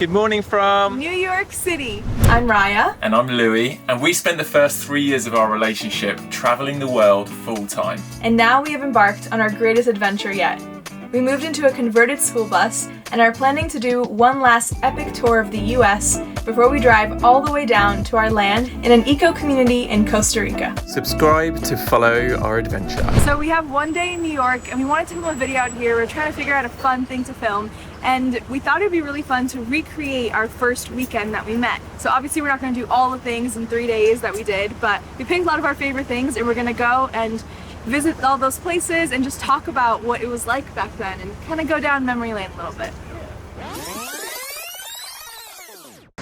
Good morning from New York City. I'm Raya. And I'm Louis, and we spent the first 3 years of our relationship traveling the world full time. And now we have embarked on our greatest adventure yet. We moved into a converted school bus and are planning to do one last epic tour of the US before we drive all the way down to our land in an eco-community in Costa Rica. Subscribe to follow our adventure. So we have one day in New York and we wanted to film a video out here. We're trying to figure out a fun thing to film. And we thought it'd be really fun to recreate our first weekend that we met. So obviously we're not going to do all the things in 3 days that we did, but we picked a lot of our favorite things and we're going to go and visit all those places and just talk about what it was like back then and kind of go down memory lane a little bit.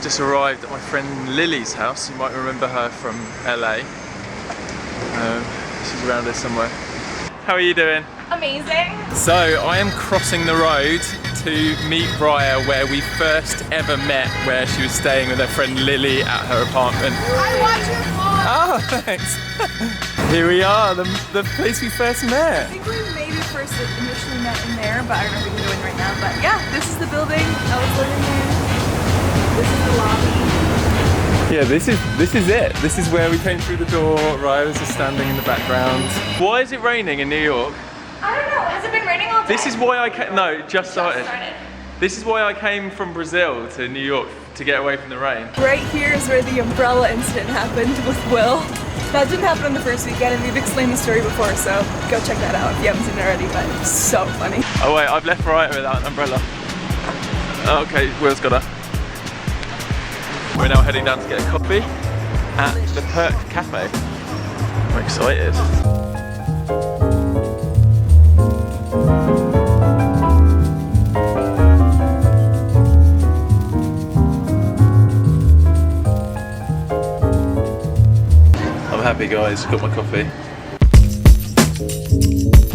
Just arrived at my friend Lily's house. You might remember her from LA. She's around here somewhere. How are you doing? Amazing. So I am crossing the road to meet Raya where we first ever met, where she was staying with her friend Lily at her apartment. I watch your vlog. Oh, thanks. Here we are, the place we first met. I think we maybe first initially met in there, but I don't know if we can go in right now. But yeah, this is the building I was living in. This is the lobby. Yeah, this is it. This is where we came through the door. Raya was just standing in the background. Why is it raining in New York? I don't know. Has it been raining all day? This is why I came. No, it just started. This is why I came from Brazil to New York, to get away from the rain. Right here is where the umbrella incident happened with Will. That didn't happen on the first weekend, and we've explained the story before, so go check that out if you haven't seen it already, but it's so funny. Oh wait, I've left Raya without an umbrella. Okay, Will's got her. We're now heading down to get a coffee at the Perk Cafe. I'm excited. I'm happy, guys. Got my coffee.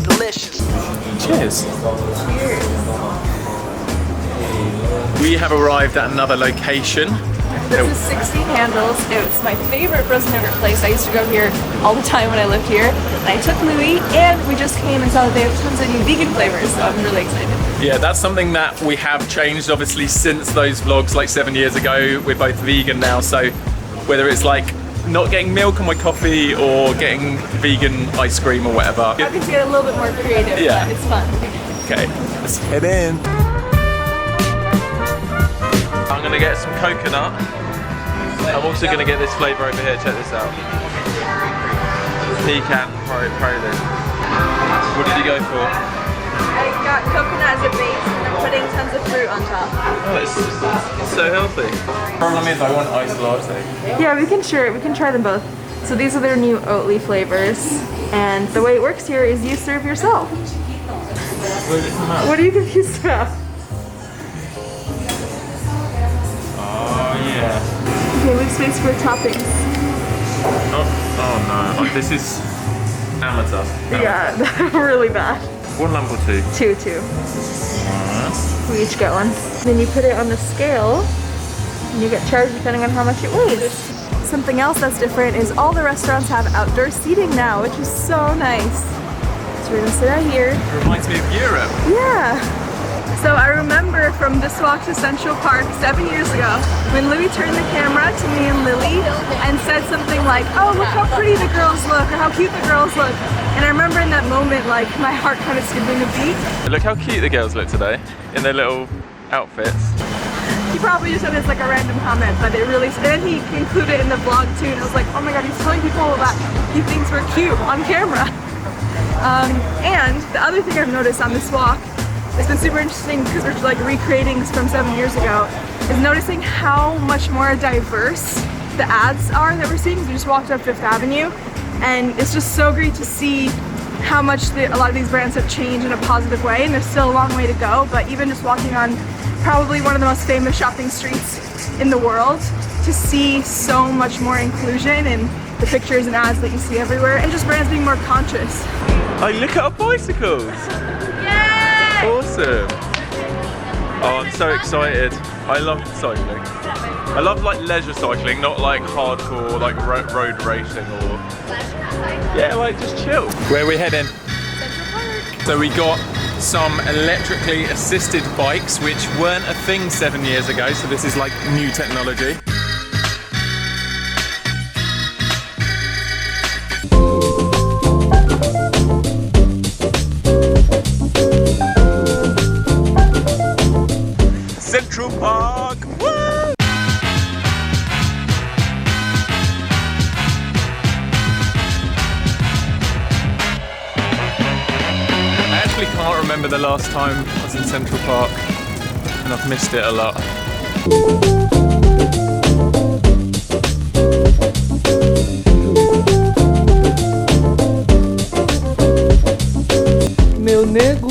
Delicious. Cheers. Cheers. We have arrived at another location. This is 16 Handles. It's my favorite frozen yogurt place. I used to go here all the time when I lived here. And I took Louis, and we just came and saw that they have tons of new vegan flavors, so I'm really excited. Yeah, that's something that we have changed obviously since those vlogs like 7 years ago. We're both vegan now, so whether it's like not getting milk on my coffee or getting vegan ice cream or whatever. I can get a little bit more creative, Yeah. but it's fun. Okay, let's head in. I'm gonna get some coconut. I'm also gonna get this flavour over here, check this out. Pecan praline. What did you go for? I got coconut as a base, and I'm putting tons of fruit on top. Oh, it's so healthy. Problem is I want iced latte. Yeah, we can try them both. So these are their new Oatly flavors, and the way it works here is you serve yourself. What are you confused about? Oh yeah. Okay, leave space for toppings. Oh no, like, this is amateur. Yeah, really bad. One lump or two? Two. We each get one. Then you put it on the scale, and you get charged depending on how much it weighs. Something else that's different is all the restaurants have outdoor seating now, which is so nice. So we're gonna sit out here. It reminds me of Europe. Yeah. So I remember from this walk to Central Park 7 years ago when Louis turned the camera to me and Lily and said something like, "Oh, look how pretty the girls look," or "how cute the girls look." And I remember in that moment, like, my heart kind of skipping a beat. Look how cute the girls look today in their little outfits. He probably just said it's like a random comment, but it really, and then he included it in the vlog too, and I was like, oh my god, he's telling people that he thinks we're cute on camera. And the other thing I've noticed on this walk, it's been super interesting because we're like recreating from 7 years ago, is noticing how much more diverse the ads are that we're seeing. We just walked up Fifth Avenue, and it's just so great to see how much a lot of these brands have changed in a positive way, and there's still a long way to go, but even just walking on probably one of the most famous shopping streets in the world, to see so much more inclusion in the pictures and ads that you see everywhere, and just brands being more conscious. Oh, look at our bicycles! Yay! Awesome! Oh, I'm so excited. I love cycling. I love like leisure cycling, not like hardcore like road racing or... Yeah, like just chill. Where are we heading? Central Park. So we got some electrically assisted bikes, which weren't a thing 7 years ago, so this is like new technology. Central Park! Woo! I actually can't remember the last time I was in Central Park, and I've missed it a lot. Meu nego,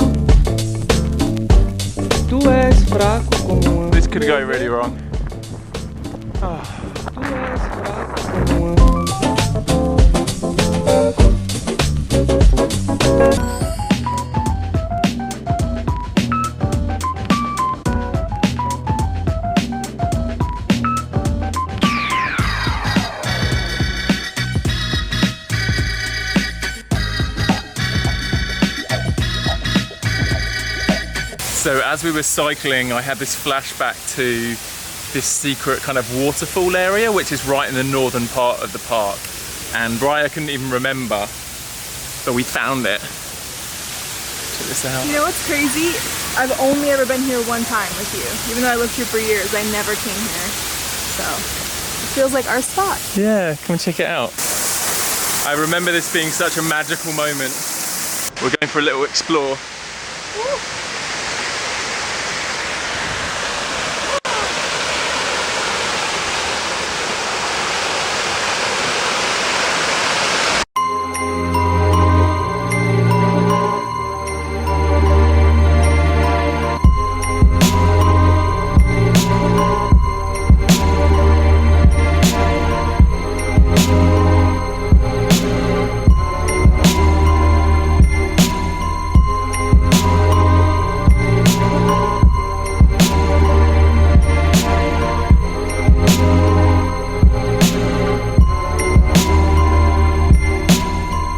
tu és fraco como This could go really wrong. tu és fraco como So as we were cycling, I had this flashback to this secret kind of waterfall area, which is right in the northern part of the park. And Raya couldn't even remember, but we found it. Check this out. You know what's crazy? I've only ever been here one time with you. Even though I lived here for years, I never came here. So it feels like our spot. Yeah, come and check it out. I remember this being such a magical moment. We're going for a little explore. Woo.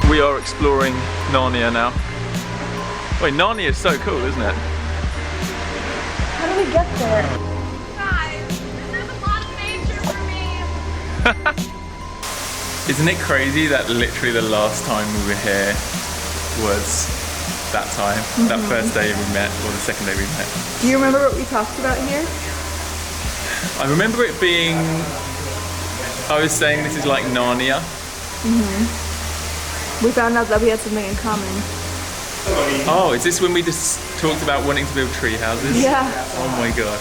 We are exploring Narnia now. Wait, Narnia is so cool, isn't it? How do we get there? Guys, there's a lot of nature for me. Isn't it crazy that literally the last time we were here was that time? That first day we met, or the second day we met? Do you remember what we talked about here? I remember it being, I was saying this is like Narnia. We found out that we had something in common. Oh, is this when we just talked about wanting to build tree houses? Yeah. Oh my gosh.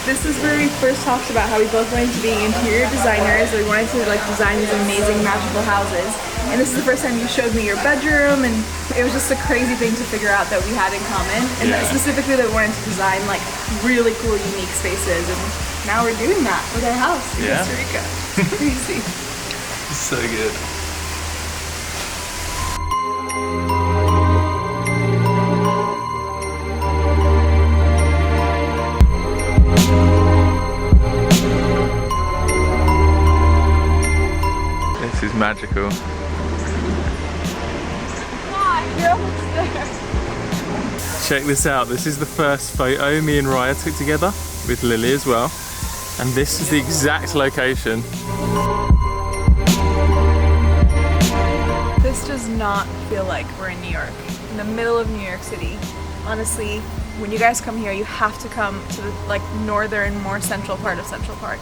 This is where we first talked about how we both wanted to be interior designers. We wanted to like design these amazing magical houses. And this is the first time you showed me your bedroom, and it was just a crazy thing to figure out that we had in common. And specifically that we wanted to design like really cool, unique spaces. And now we're doing that with our house in Yeah. Costa Rica. It's crazy. So good. This is magical. You're almost there. Check this out. This is the first photo me and Raya took together with Lily as well. And this is the exact location. This does not feel like we're in New York, in the middle of New York City. Honestly, when you guys come here, you have to come to the like northern, more central part of Central Park.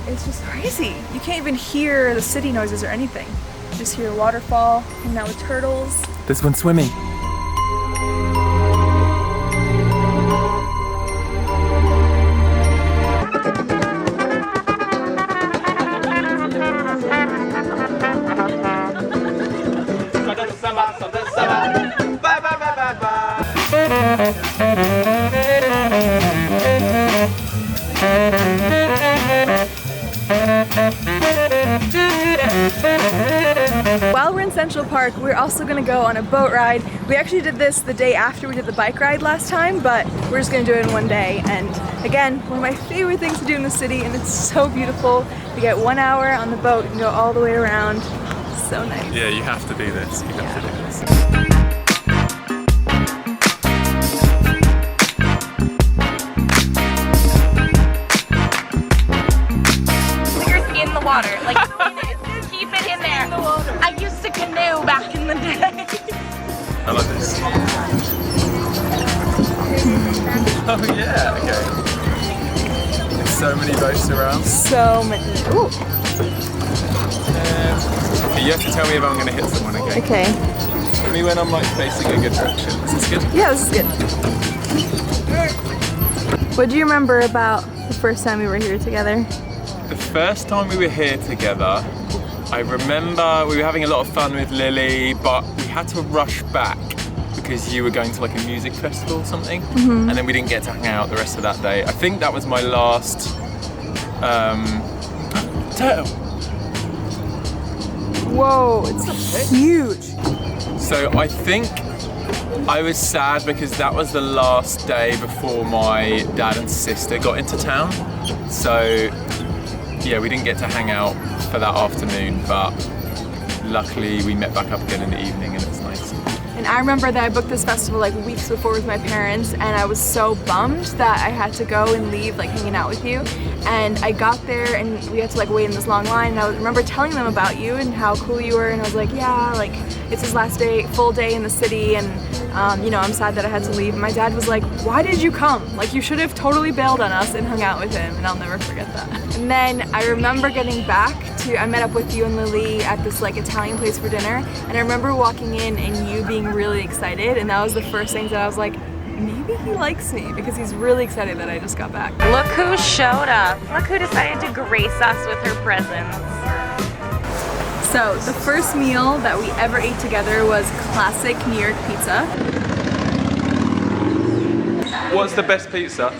It's just crazy. You can't even hear the city noises or anything. You just hear a waterfall, hanging out with turtles. This one's swimming. While we're in Central Park, we're also gonna go on a boat ride. We actually did this the day after we did the bike ride last time, but we're just gonna do it in one day. And again, one of my favorite things to do in the city, and it's so beautiful. We get 1 hour on the boat and go all the way around. So nice. Yeah, you have to do this. You have to do this. water. Like, keep it in there. I used to canoe back in the day. I like this. Oh yeah, okay. There's so many boats around. So many. Ooh. You have to tell me if I'm going to hit someone, okay? Okay. Tell me when I'm like facing a good direction. Is this good? Yeah, this is good. What do you remember about the first time we were here together? The first time we were here together, I remember we were having a lot of fun with Lily, but we had to rush back because you were going to like a music festival or something, and then we didn't get to hang out the rest of that day. I think that was my last turtle. Whoa, it's huge. So I think I was sad because that was the last day before my dad and sister got into town. So yeah, we didn't get to hang out for that afternoon, but luckily we met back up again in the evening and it was nice. And I remember that I booked this festival like weeks before with my parents, and I was so bummed that I had to go and leave like hanging out with you. And I got there and we had to like wait in this long line, and I remember telling them about you and how cool you were, and I was like, yeah, like it's his last day, full day in the city, and you know, I'm sad that I had to leave. And my dad was like, why did you come? Like, you should have totally bailed on us and hung out with him, and I'll never forget that. And then I remember getting back to, I met up with you and Lily at this like Italian place for dinner, and I remember walking in and you being really excited, and that was the first thing that I was like, maybe he likes me, because he's really excited that I just got back. Look who showed up. Look who decided to grace us with her presence. So the first meal that we ever ate together was classic New York pizza. What's the best pizza?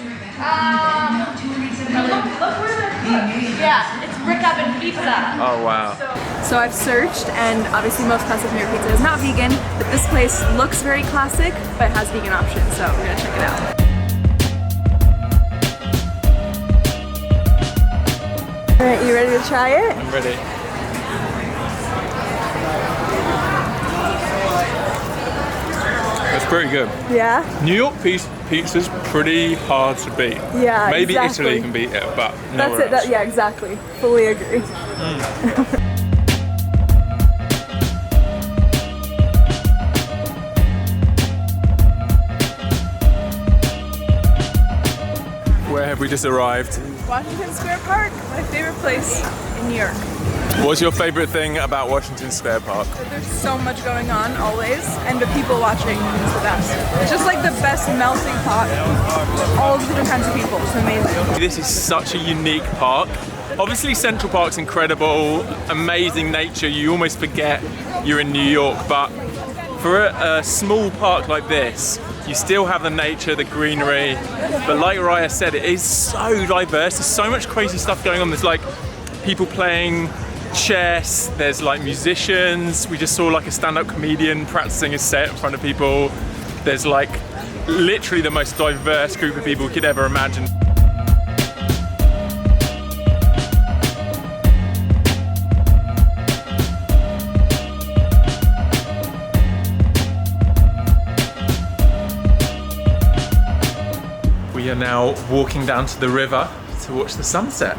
Yeah, it's brick oven pizza. Oh wow. So I've searched, and obviously most classic New York pizza is not vegan, but this place looks very classic, but has vegan options, so we're gonna check it out. All right, you ready to try it? I'm ready. It's pretty good. Yeah? New York pizza's pretty hard to beat. Yeah, Maybe exactly. Italy can beat it, but That's nowhere it, else. yeah, exactly. Fully agree. Where have we just arrived? Washington Square Park, my favorite place in New York. What's your favorite thing about Washington Square Park? There's so much going on always, and the people watching is the best. It's just like the best melting pot of all the different kinds of people. It's amazing. This is such a unique park. Obviously Central Park's incredible, amazing nature, you almost forget you're in New York, but for a small park like this, you still have the nature, the greenery, but like Raya said, it is so diverse, there's so much crazy stuff going on. There's like people playing chess, there's like musicians, we just saw like a stand-up comedian practicing his set in front of people. There's like literally the most diverse group of people you could ever imagine. We are now walking down to the river to watch the sunset.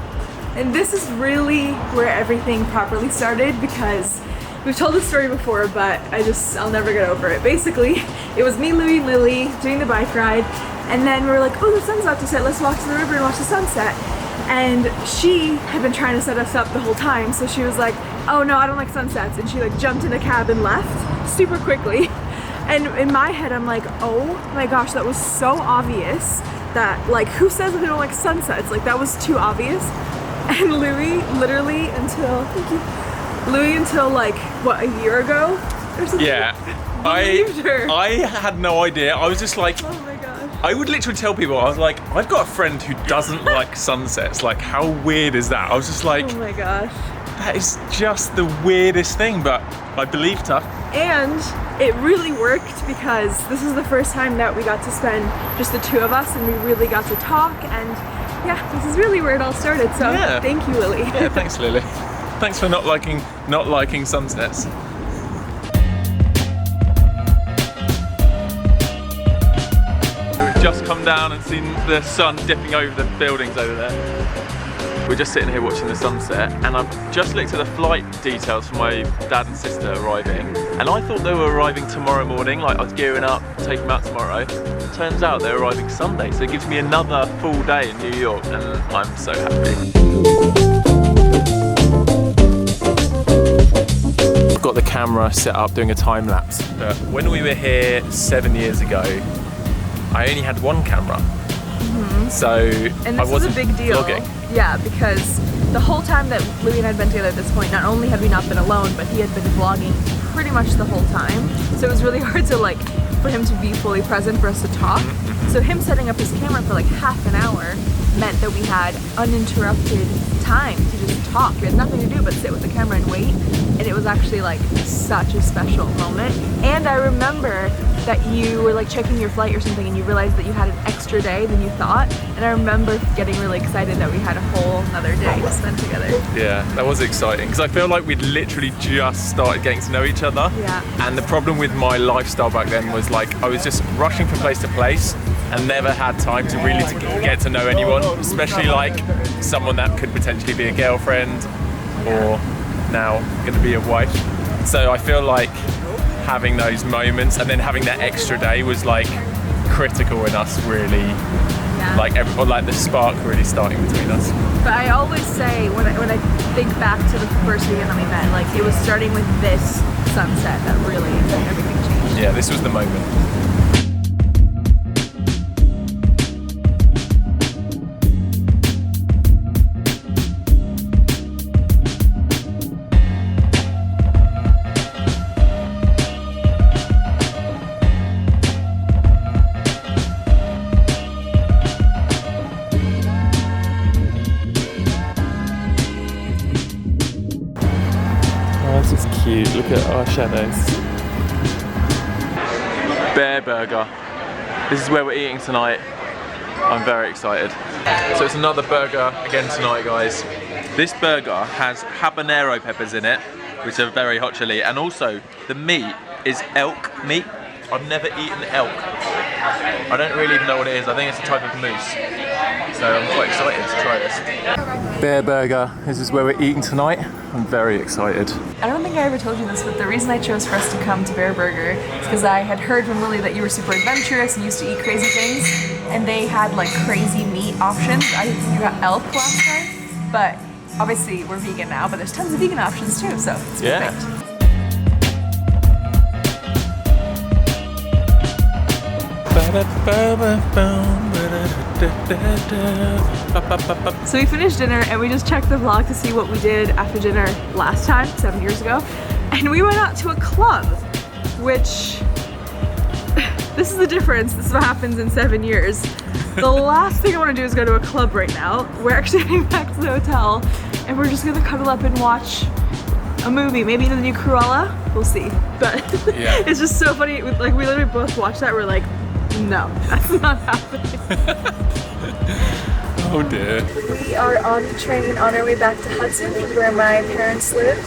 And this is really where everything properly started, because we've told this story before, but I'll never get over it. Basically, it was me, Louie, Lily doing the bike ride, and then we were like, oh, the sun's about to set, let's walk to the river and watch the sunset. And she had been trying to set us up the whole time, so she was like, oh no, I don't like sunsets, and she like jumped in a cab and left super quickly. And in my head, I'm like, oh my gosh, that was so obvious that, like, who says that they don't like sunsets? Like, that was too obvious. And Louie, literally until like, what, a year ago or something? Yeah, Believed her. I had no idea. I was just like, Oh my gosh. I would literally tell people, I was like, I've got a friend who doesn't like sunsets. Like, how weird is that? I was just like, Oh my gosh. that is just the weirdest thing, but I believed her. And it really worked, because this is the first time that we got to spend just the two of us, and we really got to talk, and yeah, this is really where it all started. So Yeah. thank you, Lily. Yeah, thanks, Lily. Thanks for not liking sunsets. We're just come down and seen the sun dipping over the buildings over there. We're just sitting here watching the sunset, and I've just looked at the flight details for my dad and sister arriving, and I thought they were arriving tomorrow morning, like I was gearing up, take them out tomorrow. Turns out they're arriving Sunday, so it gives me another full day in New York, and I'm so happy. I've got the camera set up doing a time lapse, but when we were here 7 years ago, I only had one camera. So and I this wasn't is a big deal. vlogging. Yeah, because the whole time that Louis and I had been together at this point, not only had we not been alone, but he had been vlogging pretty much the whole time. So it was really hard to like, for him to be fully present for us to talk. So him setting up his camera for like half an hour meant that we had uninterrupted time to just talk. We had nothing to do but sit with the camera and wait. And it was actually like such a special moment. And I remember that you were like checking your flight or something and you realized that you had an extra day than you thought. And I remember getting really excited that we had a whole another day to spend together. Yeah, that was exciting because I feel like we'd literally just started getting to know each other. Yeah. And the problem with my lifestyle back then was like I was just rushing from place to place and never had time to really get to know anyone, especially like someone that could potentially be a girlfriend or now going to be a wife. So I feel like having those moments and then having that extra day was like critical in us really, like the spark really starting between us. But I always say when I think back to the first weekend that we met, like it was starting with this sunset that really everything changed. Yeah, this was the moment. This is cute, look at our shadows. Bear Burger. This is where we're eating tonight. I'm very excited. So it's another burger again tonight, guys. This burger has habanero peppers in it, which are very hot chili, and also the meat is elk meat. I've never eaten elk. I don't really even know what it is. I think it's a type of moose. So I'm quite excited to try this. Bear Burger, this is where we're eating tonight. I'm very excited. I don't think I ever told you this, but the reason I chose for us to come to Bear Burger is because I had heard from Lily that you were super adventurous and used to eat crazy things, and they had like crazy meat options. I think you got elk last time, but obviously we're vegan now, but there's tons of vegan options too, so it's perfect. So we finished dinner and we just checked the vlog to see what we did after dinner last time, 7 years ago. And we went out to a club, which, this is the difference. This is what happens in 7 years. The last thing I want to do is go to a club right now. We're actually heading back to the hotel and we're just gonna cuddle up and watch a movie, maybe the new Cruella, we'll see. But yeah. It's just so funny, like we literally both watched that, we're like, no, that's not happening. Oh dear. We are on the train on our way back to Hudson, where my parents live.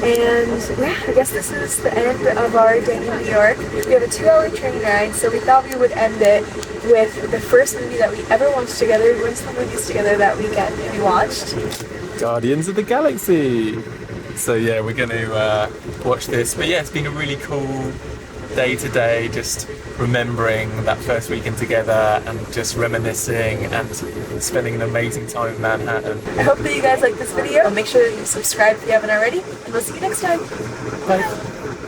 And yeah, I guess this is the end of our day in New York. We have a 2-hour train ride, so we thought we would end it with the first movie that we ever watched together. We went to the movies together that weekend and we watched Guardians of the Galaxy. So yeah, we're going to watch this. But yeah, it's been a really cool day today, just remembering that first weekend together and just reminiscing and spending an amazing time in Manhattan. I hope that you guys like this video. Make sure that you subscribe if you haven't already, and we'll see you next time. Bye.